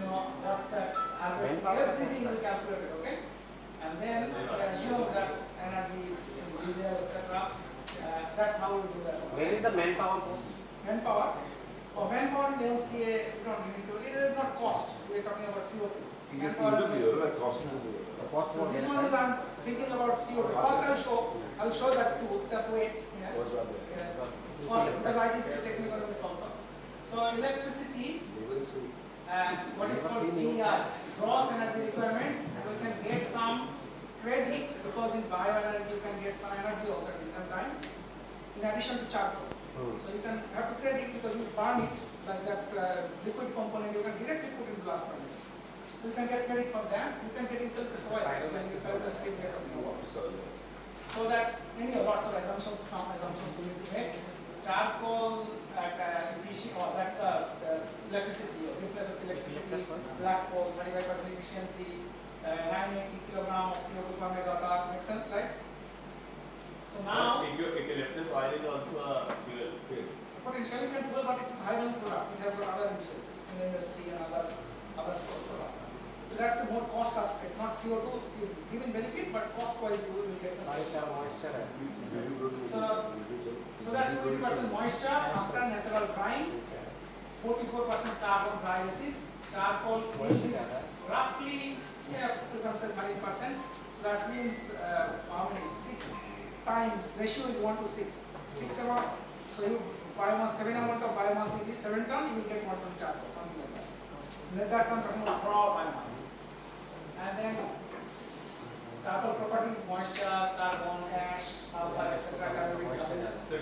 what's that harvest, everything we calculate, okay? And then we assume that energy, diesel, etc. That's how we do that. Where is the manpower cost? Manpower? For manpower in LCA, we don't need to, it is not cost, we are talking about CO2. Yes, Manpower you is do cost. The cost so for this that, one is right? thinking about CO2. First I'll show that too, just wait. Yeah. What's wrong there? First, because I did the technical of this also. So electricity, what is called GER, gross energy requirement, and we can get some credit because in bioenergy you can get some energy also at the same time, in addition to charcoal. So you can have to credit because you burn it like that liquid component, you can directly put in blast furnace. So you can get credit for that. You can get eucalyptus oil when eucalyptus is made of the water. So that many lots of assumptions, some assumptions we need to make. Charcoal at efficient, or that's the electricity, replaces electricity, black coal, 25% efficiency, 980 kilogram of CO2 per megawatt. Makes sense, right? So now, eucalyptus oil is also a fuel. potentially can do well, but it is high value product. It has got other uses in the industry and other products. So that's the more cost aspect. Not CO2 is giving benefit, but cost-wise you will get some. moisture. So that 20% moisture after natural drying, 44% carbon dry basis. Charcoal is roughly, you can say 30%. So that means how many? 6 times, ratio is 1 to 6. 6 amount. So you biomass, 7 amount of biomass in this 7 ton, you will get 1 ton charcoal, something like that. That's I'm talking about raw biomass. And then charcoal properties, moisture, carbon, ash, sulfur, etc. So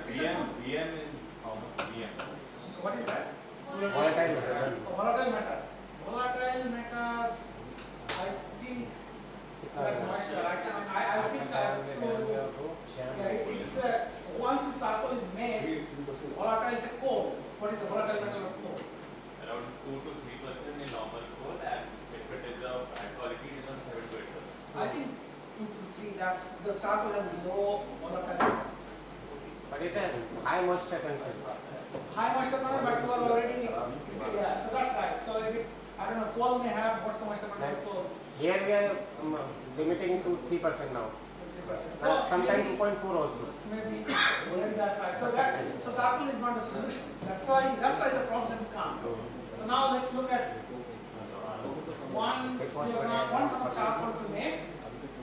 VM is how much? VM. What is that? Volatile matter. Volatile matter. Volatile matter, I think it's like moisture. I think it's once the charcoal is made, volatile is a coal. What is the volatile matter of coal? Around 2 to 3% in normal coal, and if it is of high quality, it is on 7 to 8%. I think 2 to 3. That's because charcoal has low volatile matter. But it has high moisture content. High moisture content, but you are already so that's right. So if it, I don't know, coal may have what's the moisture content of coal? Here we are limiting to 3% now. Sometimes 2.4 also. Maybe that's right. So charcoal is not the solution. That's why the problems come. So now let's look at 1 kilogram, 1 ton of charcoal to make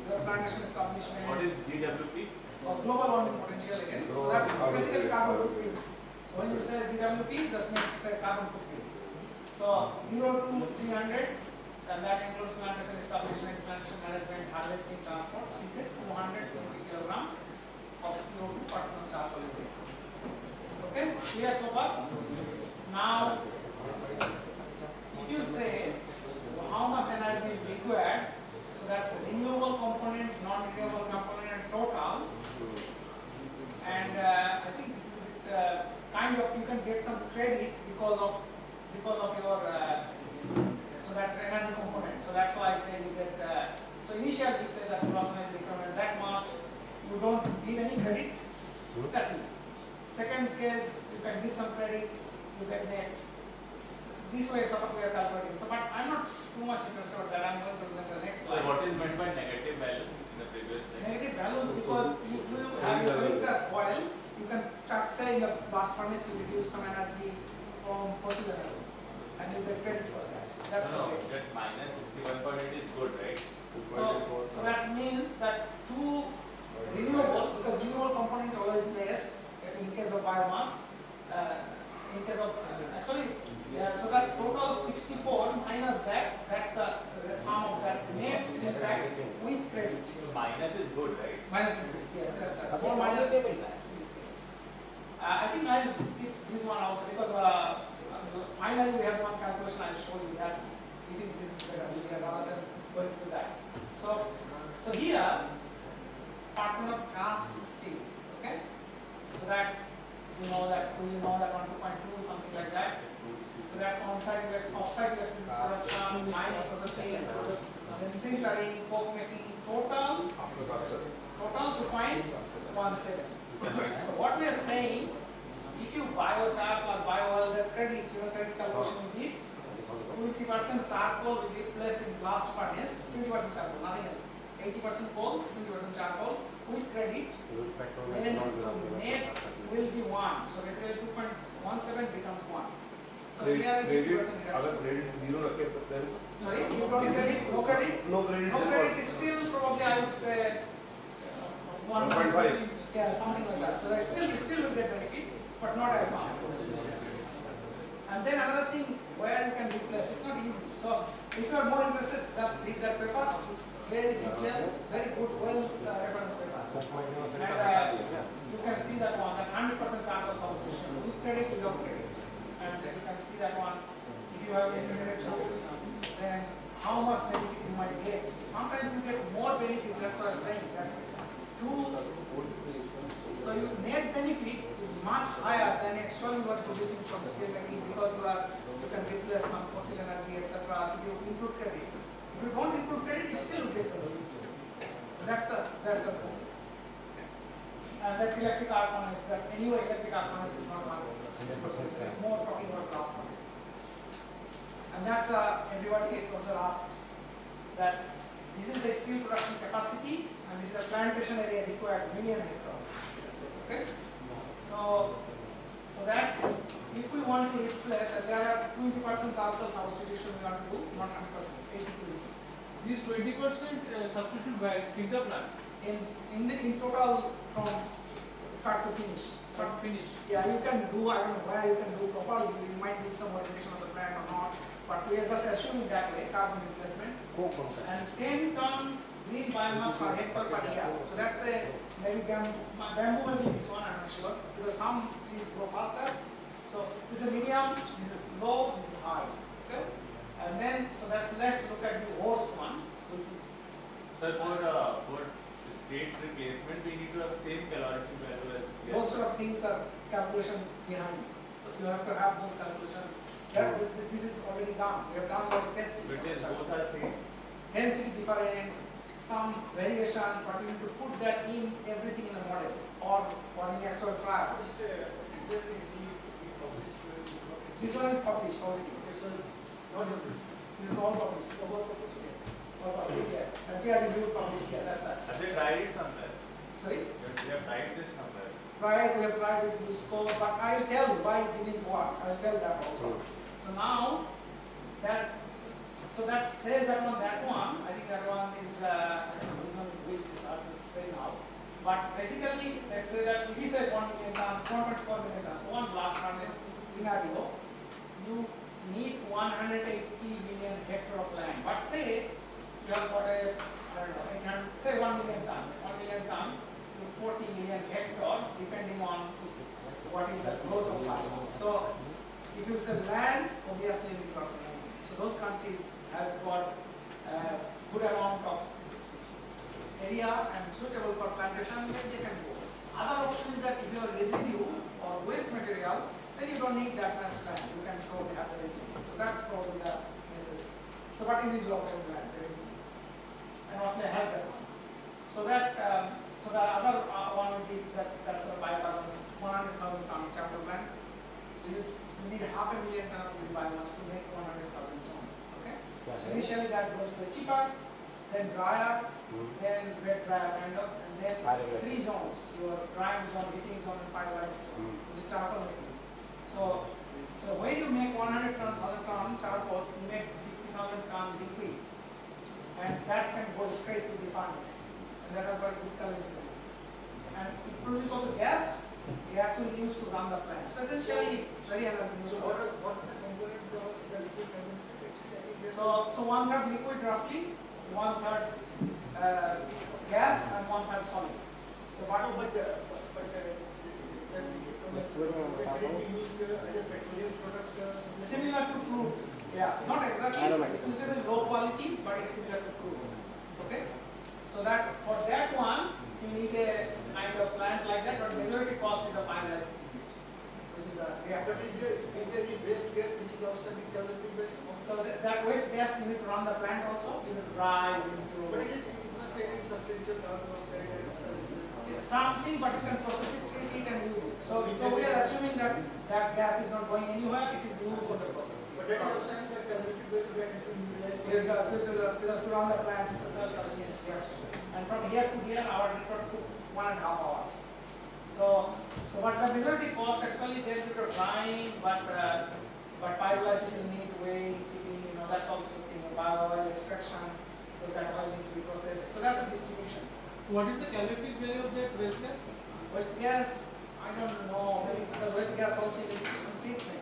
your plantation establishment. What is GWP? Or global warming potential again. So that's basically carbon footprint. So when you say GWP, just make say carbon footprint. So 0 to 300, and that includes plantation establishment, plantation management, harvesting, transport. So you get 220 kilogram of CO2 per ton of charcoal. Okay, clear so far? Now, if you say how much energy is required, so that's renewable component, non-renewable component, and total. And I think this is kind of you can get some credit because of your so that energy component. So that's why I say you get. So initially we say that gross energy requirement that much, you don't give any credit. That's it. Second case, you can give some credit, you get net. This way sort of we are calculating. So, but I'm not too much interested in that. I'm going to look at the next So slide. what is meant by negative value in the previous slide? Negative values because you have your filter oil, you can say in the blast furnace you reduce some energy from fossil energy and you get credit for that. That's No, okay. that minus 61.8 is good, right? So that means that two renewables, because renewable component is always less in case of biomass. In case of so that total 64 minus that, that's the sum of that net impact with credit. Minus is good, right? Minus, yes, that's right. Or minus. I think I'll skip this one also because finally we have some calculation. I'll show you that. We think this is better easier rather than going through that. So here, partner of cast steel. Okay. So that's we know that 1, 2.2, something like that. So that's on-site, off-site electricity production, mining processing, then sintering, coke making, total 2.17. So what we are saying, if you biochar plus bio-oil, the credit, your credit calculation will be 20% charcoal will be replaced in blast furnace, 20% charcoal, nothing else. 80% coal, 20% charcoal with credit. Then net will be 1. So basically 2.17 becomes 1. So we are 50% credit reduction. अगर credit zero रखे तो then Sorry, you don't credit, no credit? no credit No is credit what? is still probably I would say 1.5. Yeah, something like that. So that still will get benefit, but not as much. And then another thing where you can replace, it's not easy. So if you are more interested, just read that paper. It's very detailed, it's very good, well reference paper. And you can see that one, that 100% sample substation with credit, without credit. And you can see that one. If you have internet tools, then how much benefit you might get. Sometimes you get more benefit, that's what I'm saying. That so your net benefit is much higher than actually you are producing from steel making because you can replace some fossil energy, etc. If you include credit. If you don't include credit, you still get benefit. That's the process. And that electric arc furnace, that anyway electric arc furnace is not one. It's more talking about blast furnace. And that's the everybody also asked that this is the steel production capacity and this is the plantation area required million hectare. Okay? So that's if we want to replace there are 20% alcohol substitution we want to do, not 100%, 80-20. This 20% substitute by sinter plant. In total from start to finish. Start to finish. Yeah, you can do, I don't know where you can do properly, you might need some modification of the plant or not, but we are just assuming that way, carbon replacement. And 10 ton green biomass per hectare per year. So that's a, maybe bamboo may be this one, I'm not sure, because some trees grow faster. So this is medium, this is low, this is high. Okay? And then, so let's look at the worst one. This is Sir, for state replacement, we need to have same calorific value as most of things are calculation behind. So you have to have those calculations. This is already done. We have done a lot of testing. But then both are same. Density different, some variation, but you need to put that in everything in the model or in the actual trial. This one is published already. This is all published. All published here. And we are review published here. That's right. Have they tried it somewhere? Sorry? You have tried this somewhere. We have tried with this score, but I'll tell you why it didn't work. I'll tell that also. So now that says that one, I think that one is I don't know which one is which is hard to say now. But basically let's say that it is a 1 million ton, 1.4 million ton. So one blast furnace scenario, you need 180 million hectare of land. But say you have got a I don't know, say 1 million ton to 40 million hectare, depending on what is the growth of land. So if you sell land, obviously we got land. So those countries has got good amount of area and suitable for plantation, then they can go. Other option is that if you have residue or waste material, then you don't need that much land. You can probably have the residue. So that's probably the basis. So but you need long-term land. And Australia has that one. So that so the other one would be that's a biomass 100,000 ton chapter plant. So you need 500,000 ton of biomass to make 100,000 ton. Okay. So initially that goes to a cheaper, then drier, then wet dryer kind of, and then three zones: your drying zone, heating zone, and pyrolysis zone. Which is charcoal making. So when you make 100,000 ton charcoal, you make 50,000 ton liquid, and that can go straight to the furnace. That has got good calorific. And it produces also gas. Gas will be used to run the plant. So essentially, very energy neutral. So what are the components of the liquid components? So 1/3 liquid roughly, 1/3 gas, and 1/3 solid. So what? But the liquid can be used as a petroleum product. Similar to crude. Yeah, not exactly. It's a little low quality, but it's similar to crude. Okay. So that for that one, you need a kind of plant like that, but majority cost is the pyrolysis unit. This is the reactor. But is there any waste gas which is also being calorific? So that waste gas you need to run the plant also. You need to dry, you need to. But it is not taking substantial carbon dioxide and Something, but you can process it, treat it, and use it. So we are assuming that gas is not going anywhere. It is used in the process. But that is also the calorific waste that has been utilized. Yes, just to run the plant, it's a self-sufficient reaction. And from here to here, our record took 1.5 hours. So but the majority cost actually there is a drying, but hydrolysis you need, weighing, sieving, that's also a thing. Bio oil extraction, so that oil need to be processed. So that's a distribution. What is the calorific value of that waste gas? Waste gas, I don't know, maybe because waste gas also needs some treatment.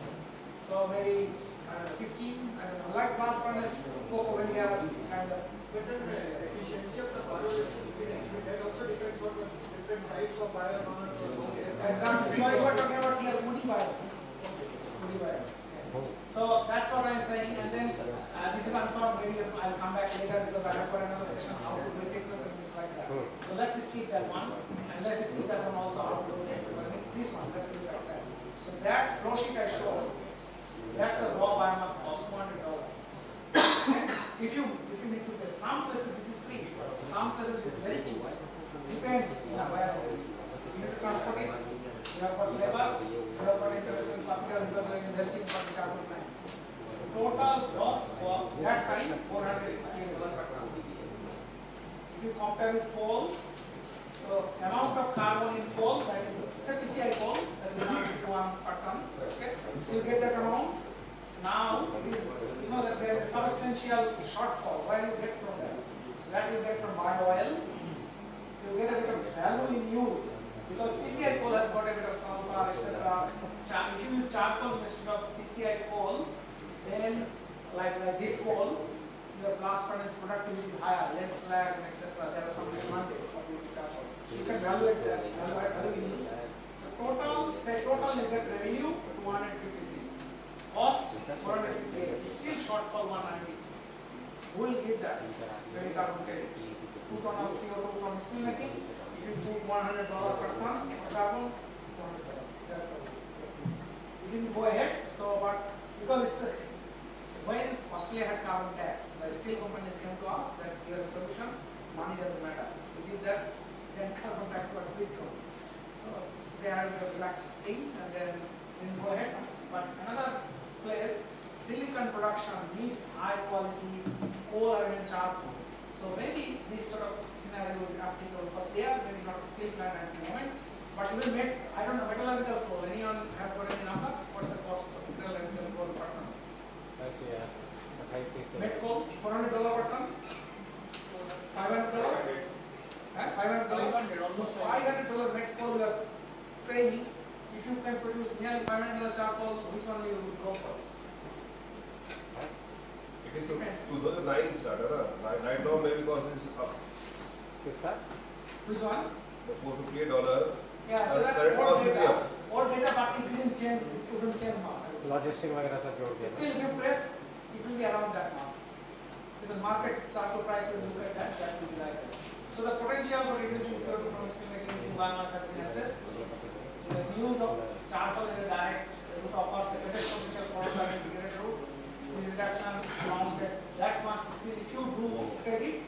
So maybe, I don't know, 15, I don't know, like blast furnace, coke oven gas, kind of. But then the efficiency of the pyrolysis unit actually that also depends on the different types of biomass or Example, so you were talking about here woody biomass. Woody biomass. Yeah. So that's what I'm saying, and then this is I'm sorry, maybe I'll come back later because I have got another session how to do technical things like that. So let's skip that one, and let's skip that one also how to do technical. This one, let's look at that. So that flow sheet I showed, that's the raw biomass cost, $200. If you need to pay, some places this is free, some places this is very cheap. Depends where it is. You need to transport it, you have got labor, you have got interest in capital because you are investing for the charcoal plant. So total cost for that time $450 per ton. If you compare with coal, so amount of carbon in coal, that is say PCI coal, that is 151 per ton. Okay, so you get that amount. Now it is, that there is a substantial shortfall. Where you get from that? So that you get from bio oil. You get a bit of value in use because PCI coal has got a bit of sulfur, etc. If you use charcoal instead of PCI coal, then like this coal, your blast furnace productivity is higher, less slag, and etc. There are some advantages of using charcoal. You can evaluate that, value in use. So total you get revenue 253. Cost 458. Still shortfall 190. Who will give that? Very carbon credit. 2 ton of CO2 from steel making. If you put $100 per ton of carbon, $200. That's what we didn't go ahead. So, but because it's when Australia had carbon tax, the steel companies came to us that here's a solution. Money doesn't matter. We did that. Then carbon tax was withdrawn. So they had a relaxed thing, and then didn't go ahead. But another place, silicon production needs high quality coal or even charcoal. So maybe this sort of scenario is applicable, but they are maybe not a steel plant at the moment. But even I don't know, metallurgical coal, anyone have got any number? What's the cost of metallurgical coal per ton? I see, Met coal, $400 per ton? $500? $500? So $500 met coal we are paying. If you can produce nearly $500 charcoal, which one will you go for? It is 2009 starter. Right now maybe cost is up. Which one? The $458. Yeah, so that's current cost old will be data. up. Old data, but it didn't change. It wouldn't change much. Logistic वगैरह सब जोड़ के Still, if you press, it will be around that mark. Because market charcoal price will look at that. That will be like that. So the potential for reducing CO2 from steel making using biomass has been assessed. The use of charcoal as a direct route offers the greatest potential for the integrated route. This reduction found that much still if you do credit,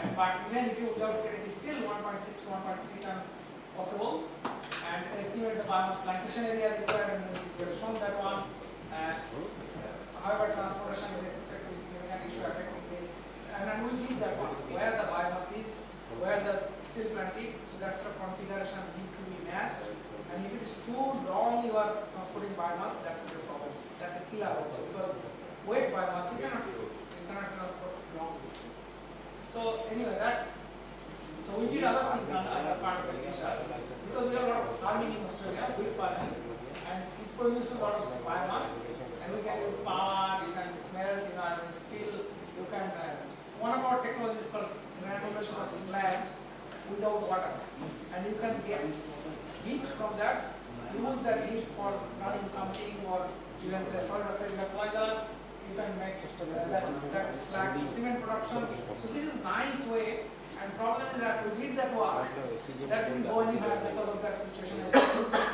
and but even if you without credit is still 1.6 to 1.3 ton possible, and estimate the biomass plantation area required, and we have shown that one. However, transportation is expected to be significant issue affecting the, and then we need that one where the biomass is, where the steel plant is. So that sort of configuration need to be matched. And if it is too long you are transporting biomass, that's a problem. That's a killer also because weight biomass you cannot transport long distances. So anyway, so we did other things on other part of the dishes because we have a lot of farming in Australia, wheat farming, and it produces a lot of biomass, and we can use power, you can smelt, and steel, you can. One of our technologies is called granulation of slag without water, and you can get heat from that, use that heat for running something, or you can say solid oxide electrolyzer. You can make that slag to cement production. So this is nice way. And problem is that we did that work. That didn't go anywhere because of that situation.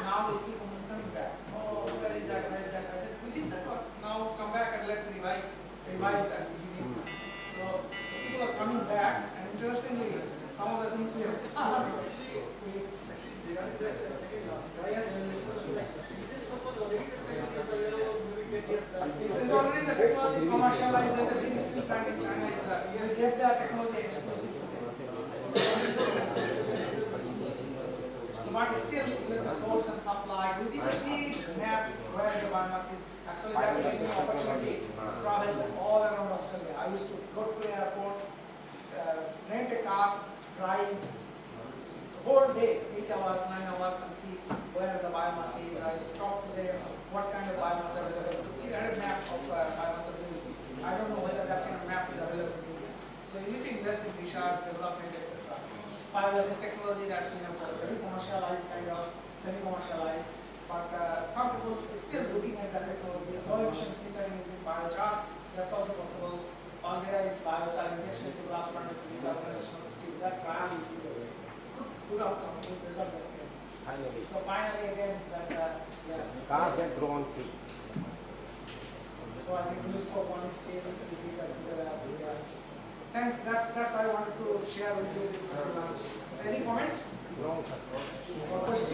Now the steel company is coming back. Oh, where is that? Where is that? I said, we did that work. Now come back and let's revise that. So people are coming back, and interestingly, some of the things we have regarding that second last, yes. this proposal already the price is available maybe 10 years back. It is already the technology commercialized. There's a big steel plant in China. You get the technology exclusive to them. So, but still, the source and supply, we didn't map where the biomass is. Actually, that gives me opportunity to travel all around Australia. I used to go to the airport, rent a car, drive the whole day, 8 hours, 9 hours, and see where the biomass is. I used to talk to them, what kind of biomass is available. We had a map of biomass availability. I don't know whether that kind of map is available in India. So you need to invest in research, development, etc. Biogases technology, that's we have got very commercialized, kind of semi-commercialized. But some people are still looking at that technology. Low emission sintering using biochar, that's also possible. Already is biochar injection to blast furnace in international steel. That trial is good outcome, good result. Finally, So finally again, that yeah. cars that grow on tree. So I think this scope one is stable. Thanks. That's I wanted to share with you. So any comment No, sir. or question?